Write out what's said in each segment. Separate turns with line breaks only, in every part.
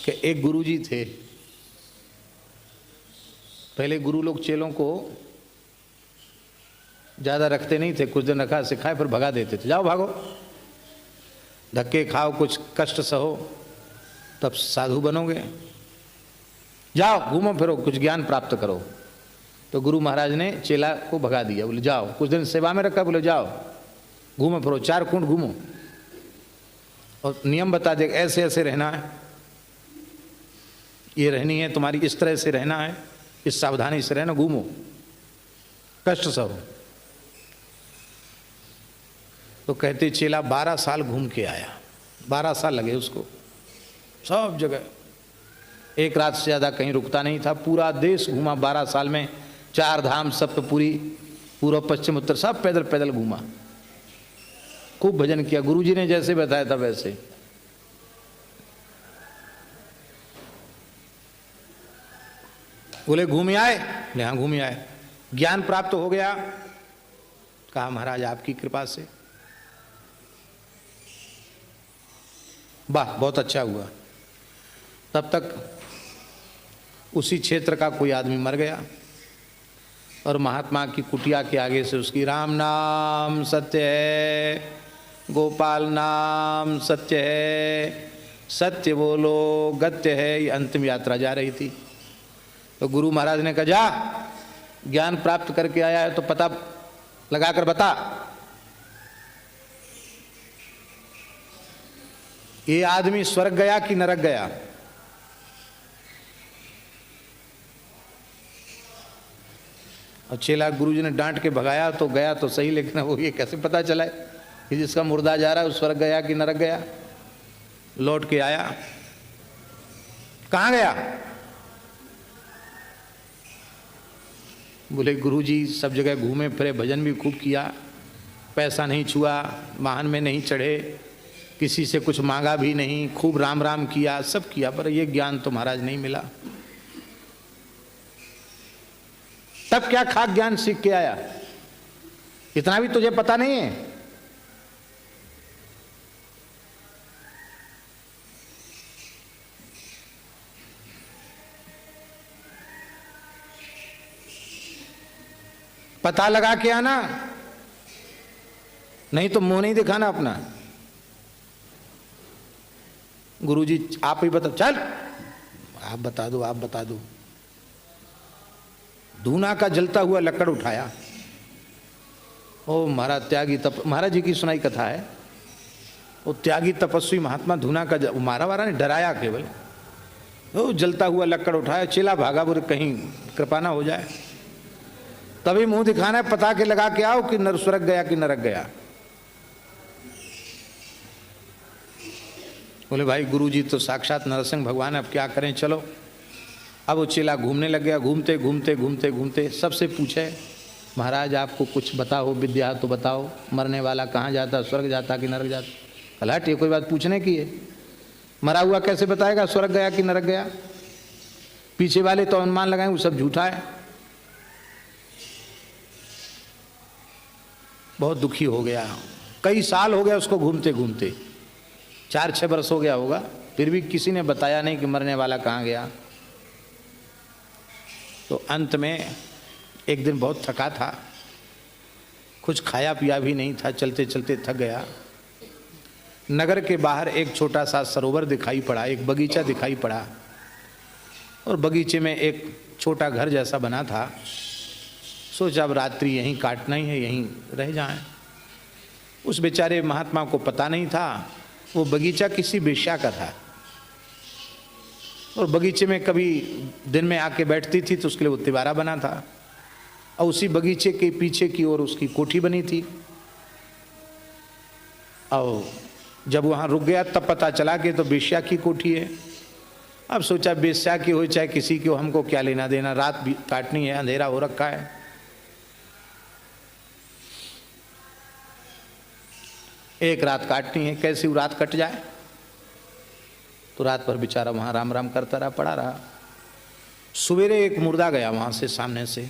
कि एक गुरुजी थे। पहले गुरु लोग चेलों को ज़्यादा रखते नहीं थे, कुछ दिन रखा सिखाए फिर भगा देते थे, जाओ भागो, धक्के खाओ, कुछ कष्ट सहो, तब साधु बनोगे, जाओ घूमो फिरो, कुछ ज्ञान प्राप्त करो। तो गुरु महाराज ने चेला को भगा दिया, बोले जाओ, कुछ दिन सेवा में रखा, बोले जाओ घूमो फिरो, 4 कुंड घूमो, और नियम बता दे ऐसे ऐसे रहना है, ये रहनी है तुम्हारी, इस तरह से रहना है, इस सावधानी से रहना, घूमो, कष्ट सहो। तो कहते चेला 12 साल घूम के आया, 12 साल लगे उसको, सब जगह, एक रात से ज़्यादा कहीं रुकता नहीं था, पूरा देश घूमा 12 साल में, 4 धाम सब पे, पूरी पूर्व पश्चिम उत्तर सब पैदल पैदल घूमा, खूब भजन किया, गुरुजी ने जैसे बताया था वैसे। बोले घूम आए? बोले हाँ घूम आए। ज्ञान प्राप्त हो गया? कहा महाराज आपकी कृपा से। वाह बहुत अच्छा हुआ। तब तक उसी क्षेत्र का कोई आदमी मर गया और महात्मा की कुटिया के आगे से उसकी राम नाम सत्य है, गोपाल नाम सत्य है, सत्य बोलो गत्य है, ये अंतिम यात्रा जा रही थी। तो गुरु महाराज ने कहा जा, ज्ञान प्राप्त करके आया है तो पता लगाकर बता, ये आदमी स्वर्ग गया कि नरक गया? और चेला गुरुजी ने डांट के भगाया तो गया तो सही, लेकिन वो ये कैसे पता चला कि जिसका मुर्दा जा रहा है वो स्वर्ग गया कि नरक गया? लौट के आया, कहाँ गया? बोले गुरुजी सब जगह घूमे फिरे, भजन भी खूब किया, पैसा नहीं छुआ, वाहन में नहीं चढ़े, किसी से कुछ मांगा भी नहीं, खूब राम राम किया, सब किया, पर ये ज्ञान तो महाराज नहीं मिला। तब क्या खाक ज्ञान सीख के आया? इतना भी तुझे पता नहीं है? पता लगा के आना, नहीं तो मुंह नहीं दिखाना अपना। गुरुजी आप ही बता, चल आप बता दो, आप बता दो। धूना का जलता हुआ लकड़ उठाया, ओ महाराज त्यागी तप, महाराज जी की सुनाई कथा है, वो त्यागी तपस्वी महात्मा धूना का मारा वारा ने डराया केवल, वो जलता हुआ लकड़ उठाया, चेला भागा, बोले कहीं कृपा ना हो जाए। तभी मुंह दिखाना है, पता के लगा के आओ कि नर स्वर्ग गया कि नरक गया। बोले भाई गुरुजी तो साक्षात नरसिंह भगवान, अब क्या करें, चलो। अब वो चेला घूमने लग गया, घूमते घूमते घूमते घूमते सबसे पूछे महाराज आपको कुछ बताओ, विद्या तो बताओ, मरने वाला कहाँ जाता, स्वर्ग जाता कि नरक जाता? कलाट ये कोई बात पूछने की है? मरा हुआ कैसे बताएगा स्वर्ग गया कि नरक गया? पीछे वाले तो अनुमान लगाए वो सब झूठा है। बहुत दुखी हो गया, कई साल हो गया उसको घूमते घूमते, 4-6 बरस हो गया होगा, फिर भी किसी ने बताया नहीं कि मरने वाला कहाँ गया। तो अंत में एक दिन बहुत थका था, कुछ खाया पिया भी नहीं था, चलते चलते थक गया। नगर के बाहर एक छोटा सा सरोवर दिखाई पड़ा, एक बगीचा दिखाई पड़ा, और बगीचे में एक छोटा घर जैसा बना था। सोचा अब रात्रि यहीं काटना ही है, यहीं रह जाएं। उस बेचारे महात्मा को पता नहीं था वो बगीचा किसी वेश्या का था, और बगीचे में कभी दिन में आके बैठती थी तो उसके लिए वो तिवारा बना था, और उसी बगीचे के पीछे की ओर उसकी कोठी बनी थी। और जब वहाँ रुक गया तब पता चला कि तो वेश्या की कोठी है। अब सोचा वेश्या की हो चाहे किसी की हो, हमको क्या लेना देना, रात भी काटनी है, अंधेरा हो रखा है। एक रात काटनी है, कैसी वो रात कट जाए। तो रात भर बेचारा वहाँ राम राम करता रहा, पड़ा रहा। सवेरे एक मुर्दा गया वहाँ से सामने से,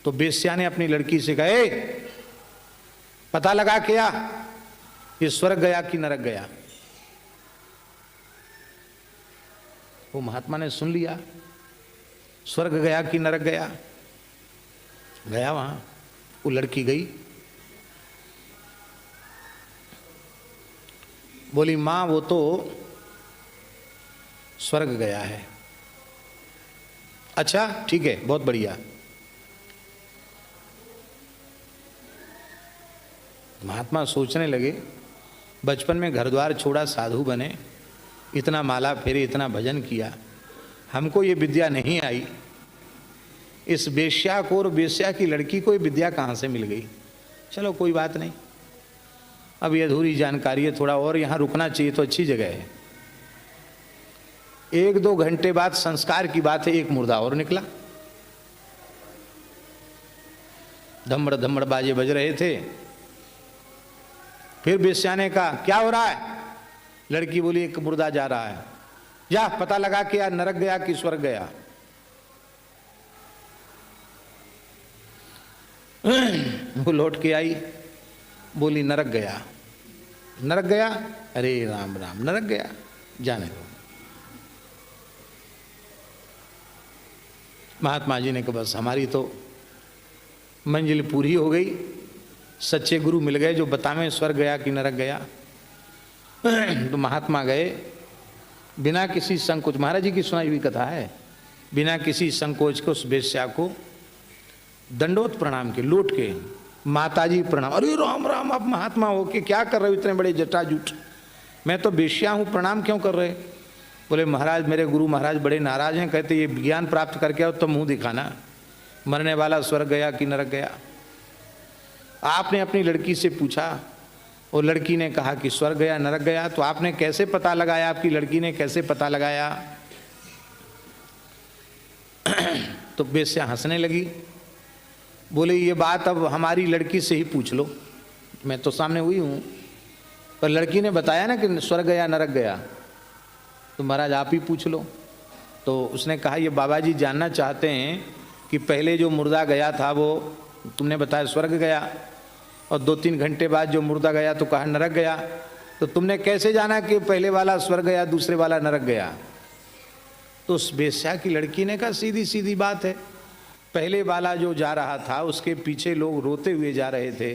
तो बेस्या ने अपनी लड़की से कहा ए, पता लगा क्या ये स्वर्ग गया कि नरक गया? वो महात्मा ने सुन लिया, स्वर्ग गया कि नरक गया? गया वहां। वो लड़की गई, बोली माँ वो तो स्वर्ग गया है। अच्छा ठीक है, बहुत बढ़िया। महात्मा सोचने लगे, बचपन में घर द्वार छोड़ा, साधु बने, इतना माला फेरे, इतना भजन किया, हमको ये विद्या नहीं आई, इस वेश्या को और वेश्या की लड़की को ये विद्या कहाँ से मिल गई? चलो कोई बात नहीं, अब ये अधूरी जानकारी है, थोड़ा और यहाँ रुकना चाहिए तो अच्छी जगह है। 1-2 घंटे बाद संस्कार की बात है, एक मुर्दा और निकला। धम्मड़ धम्मड़ बाजे बज रहे थे। फिर वेश्या ने कहा क्या हो रहा है? लड़की बोली एक मुर्दा जा रहा है, जा पता लगा कि यार नरक गया कि स्वर्ग गया। वो लौट के आई, बोली नरक गया। नरक गया? अरे राम राम, नरक गया, जाने दो। महात्मा जी ने कहा बस हमारी तो मंजिल पूरी हो गई, सच्चे गुरु मिल गए जो बतावें स्वर्ग गया कि नरक गया। तो महात्मा गए बिना किसी संकोच, महाराज जी की सुनाई हुई कथा है, बिना किसी संकोच को उस वेश्या को दंडोत प्रणाम के, लौट के माताजी प्रणाम। अरे राम राम, आप महात्मा हो के क्या कर रहे हो इतने बड़े जटाजूट? मैं तो वेश्या हूँ, प्रणाम क्यों कर रहे? बोले महाराज मेरे गुरु महाराज बड़े नाराज हैं, कहते ये ज्ञान प्राप्त करके आओ तो मुंह दिखाना, मरने वाला स्वर्ग गया कि नरक गया। आपने अपनी लड़की से पूछा, और लड़की ने कहा कि स्वर्ग गया नरक गया, तो आपने कैसे पता लगाया? आपकी लड़की ने कैसे पता लगाया? तो वेश्या हंसने लगी, बोले ये बात अब हमारी लड़की से ही पूछ लो, मैं तो सामने हुई हूँ, पर लड़की ने बताया ना कि स्वर्ग गया नरक गया, तो महाराज आप ही पूछ लो। तो उसने कहा ये बाबा जी जानना चाहते हैं कि पहले जो मुर्दा गया था वो तुमने बताया स्वर्ग गया, और 2-3 घंटे बाद जो मुर्दा गया तो कहा नरक गया, तो तुमने कैसे जाना कि पहले वाला स्वर्ग गया दूसरे वाला नरक गया? तो उस वेश्या की लड़की ने कहा सीधी सीधी बात है, पहले वाला जो जा रहा था उसके पीछे लोग रोते हुए जा रहे थे,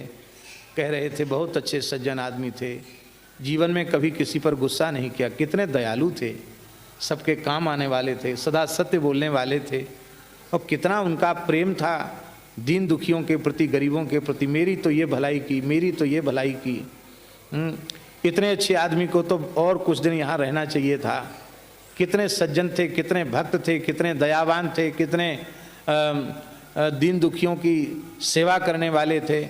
कह रहे थे बहुत अच्छे सज्जन आदमी थे, जीवन में कभी किसी पर गुस्सा नहीं किया, कितने दयालु थे, सबके काम आने वाले थे, सदा सत्य बोलने वाले थे, और कितना उनका प्रेम था दीन दुखियों के प्रति, गरीबों के प्रति, मेरी तो ये भलाई की, मेरी तो ये भलाई की। इतने अच्छे आदमी को तो और कुछ दिन यहाँ रहना चाहिए था। कितने सज्जन थे, कितने भक्त थे, कितने दयावान थे, कितने दीन दुखियों की सेवा करने वाले थे।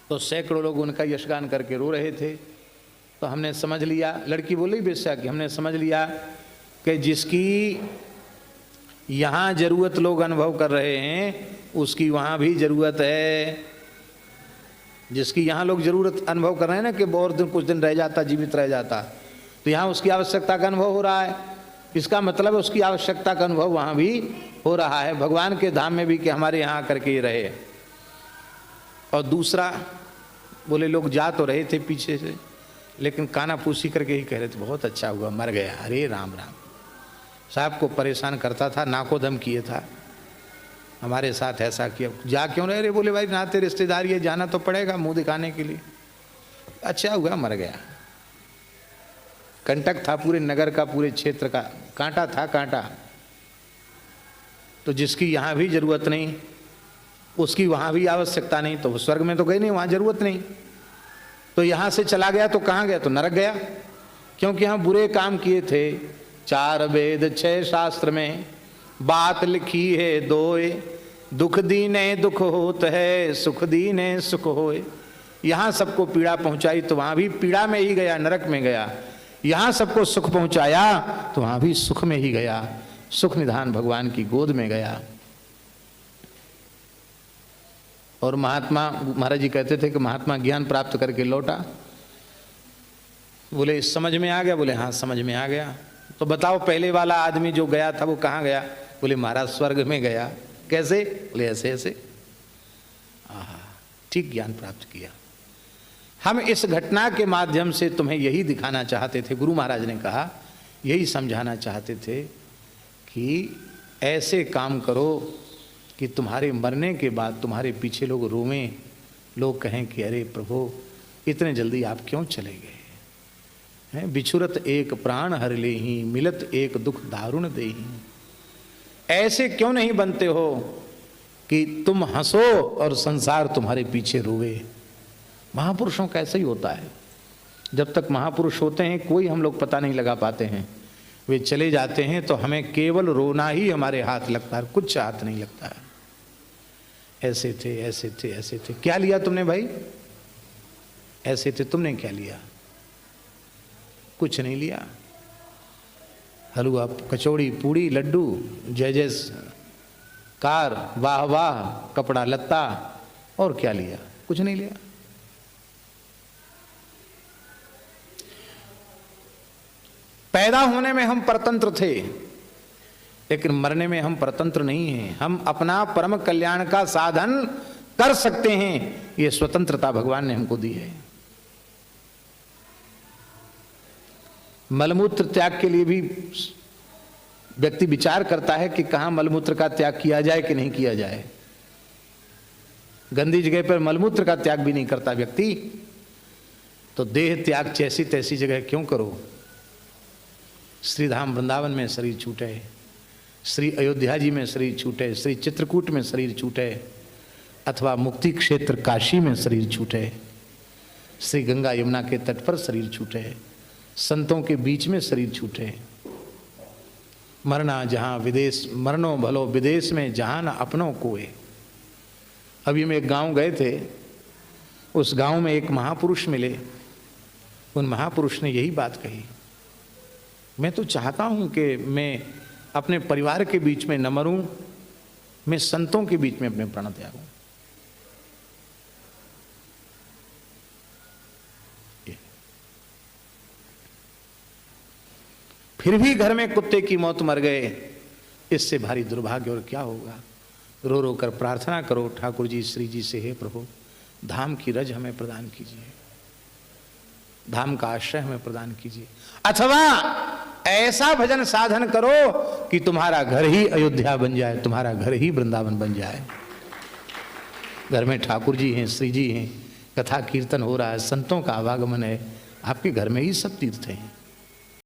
तो सैकड़ों लोग उनका यशगान करके रो रहे थे। तो हमने समझ लिया, लड़की बोली बेशक कि हमने समझ लिया कि जिसकी यहाँ जरूरत लोग अनुभव कर रहे हैं उसकी वहाँ भी जरूरत है। जिसकी यहाँ लोग जरूरत अनुभव कर रहे हैं ना कि और दिन कुछ दिन रह जाता, जीवित रह जाता, तो यहाँ उसकी आवश्यकता का अनुभव हो रहा है। इसका मतलब है उसकी आवश्यकता का अनुभव वहाँ भी हो रहा है, भगवान के धाम में भी, कि हमारे यहाँ करके ही रहे। और दूसरा बोले लोग जा तो रहे थे पीछे से, लेकिन कानाफूसी करके ही कह रहे थे बहुत अच्छा हुआ मर गया। अरे राम राम, साहब को परेशान करता था, नाकोदम किए था, हमारे साथ ऐसा किया, जा क्यों रहे? बोले भाई नाते रिश्तेदारी है, जाना तो पड़ेगा मुंह दिखाने के लिए। अच्छा हुआ मर गया। कंटक था पूरे नगर का, पूरे क्षेत्र का, कांटा था कांटा। तो जिसकी यहाँ भी जरूरत नहीं उसकी वहाँ भी आवश्यकता नहीं, तो स्वर्ग में तो गए नहीं, वहाँ जरूरत नहीं, तो यहाँ से चला गया तो कहाँ गया? तो नरक गया, क्योंकि यहाँ बुरे काम किए थे। 4 वेद 6 शास्त्र में बात लिखी है दोए, दुख दीने दुख होत है, सुख दीने सुख होए। यहाँ सबको पीड़ा पहुँचाई तो वहाँ भी पीड़ा में ही गया, नरक में गया। यहाँ सबको सुख पहुँचाया तो वहाँ भी सुख में ही गया, सुख निधान भगवान की गोद में गया। और महात्मा, महाराज जी कहते थे कि महात्मा ज्ञान प्राप्त करके लौटा। बोले समझ में आ गया? बोले हाँ समझ में आ गया। तो बताओ पहले वाला आदमी जो गया था वो कहाँ गया? बोले महाराज स्वर्ग में गया। कैसे? बोले ऐसे ऐसे। ठीक ज्ञान प्राप्त किया। हम इस घटना के माध्यम से तुम्हें यही दिखाना चाहते थे। गुरु महाराज ने कहा यही समझाना चाहते थे कि ऐसे काम करो कि तुम्हारे मरने के बाद तुम्हारे पीछे लोग रोवें, लोग कहें कि अरे प्रभु इतने जल्दी आप क्यों चले गए हैं। बिछुरत एक प्राण हर लेहि, मिलत एक दुख दारुण देहि। ऐसे क्यों नहीं बनते हो कि तुम हंसो और संसार तुम्हारे पीछे रोवे। महापुरुषों का ऐसा ही होता है। जब तक महापुरुष होते हैं कोई हम लोग पता नहीं लगा पाते हैं, वे चले जाते हैं तो हमें केवल रोना ही हमारे हाथ लगता है, कुछ हाथ नहीं लगता है। ऐसे थे, ऐसे थे, ऐसे थे। क्या लिया तुमने भाई? ऐसे थे, तुमने क्या लिया? कुछ नहीं लिया। हलवा, कचौड़ी, पूड़ी, लड्डू, जय जय कार, वाह वाह, कपड़ा लत्ता, और क्या लिया? कुछ नहीं लिया। पैदा होने में हम परतंत्र थे, लेकिन मरने में हम परतंत्र नहीं हैं। हम अपना परम कल्याण का साधन कर सकते हैं, ये स्वतंत्रता भगवान ने हमको दी है। मलमूत्र त्याग के लिए भी व्यक्ति विचार करता है कि कहां मलमूत्र का त्याग किया जाए कि नहीं किया जाए। गंदी जगह पर मलमूत्र का त्याग भी नहीं करता व्यक्ति, तो देह त्याग जैसी तैसी जगह क्यों करो। श्रीधाम वृंदावन में शरीर छूटे, श्री अयोध्या जी में शरीर छूटे, श्री चित्रकूट में शरीर छूटे, अथवा मुक्ति क्षेत्र काशी में शरीर छूटे, श्री गंगा यमुना के तट पर शरीर छूटे, संतों के बीच में शरीर छूटे। मरना जहाँ विदेश, मरनो भलो विदेश में जहाँ न अपनों कोए। अभी हम एक गांव गए थे, उस गांव में एक महापुरुष मिले। उन महापुरुष ने यही बात कही, मैं तो चाहता हूं कि मैं अपने परिवार के बीच में न मरूं, मैं संतों के बीच में अपने प्राण त्यागूं। फिर भी घर में कुत्ते की मौत मर गए, इससे भारी दुर्भाग्य और क्या होगा। रो रो कर प्रार्थना करो ठाकुर जी, श्री जी से, हे प्रभु धाम की रज हमें प्रदान कीजिए, धाम का आश्रय हमें प्रदान कीजिए। अथवा ऐसा भजन साधन करो कि तुम्हारा घर ही अयोध्या बन जाए, तुम्हारा घर ही वृंदावन बन जाए। घर में ठाकुर जी हैं, श्री जी हैं, कथा कीर्तन हो रहा है, संतों का आवागमन है, आपके घर में ही सब तीर्थ हैं।